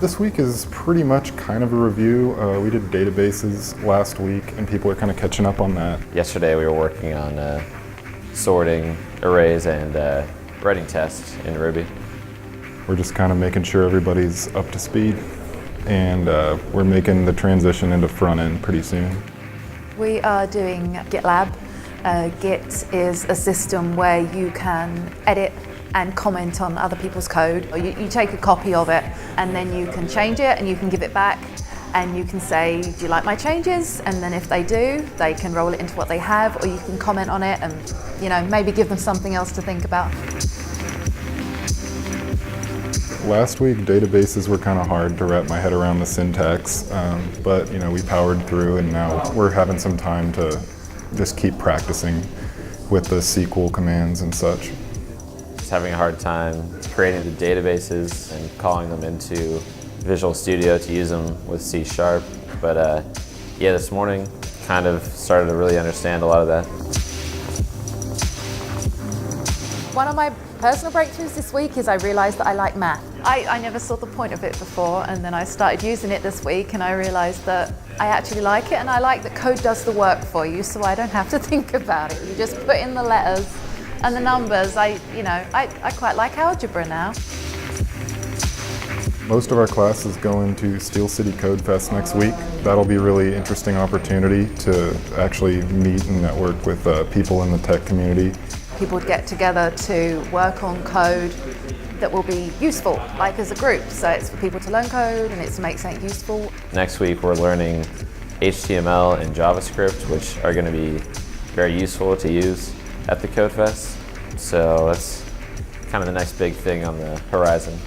This week is pretty much kind of a review. We did databases last week and people are kind of catching up on that. Yesterday we were working on sorting arrays and writing tests in Ruby. We're just kind of making sure everybody's up to speed, and we're making the transition into front end pretty soon. We are doing GitLab. Git is a system where you can edit and comment on other people's code. You take a copy of it and then you can change it and you can give it back and you can say, do you like my changes? And then if they do, they can roll it into what they have, or you can comment on it and maybe give them something else to think about. Last week, databases were kind of hard to wrap my head around the syntax, but we powered through, and now we're having some time to just keep practicing with the SQL commands and such. Just having a hard time creating the databases and calling them into Visual Studio to use them with C#. But this morning kind of started to really understand a lot of that. One of my personal breakthroughs this week is I realized that I like math. I never saw the point of it before, and then I started using it this week and I realized that I actually like it, and I like that code does the work for you, so I don't have to think about it. You just put in the letters and the numbers. I quite like Algebra now. Most of our classes go into Steel City Code Fest next week. That'll be a really interesting opportunity to actually meet and network with people in the tech community. People would get together to work on code that will be useful, like as a group. So it's for people to learn code and it's to make something useful. Next week we're learning HTML and JavaScript, which are going to be very useful to use at the Code Fest. So that's kind of the next big thing on the horizon.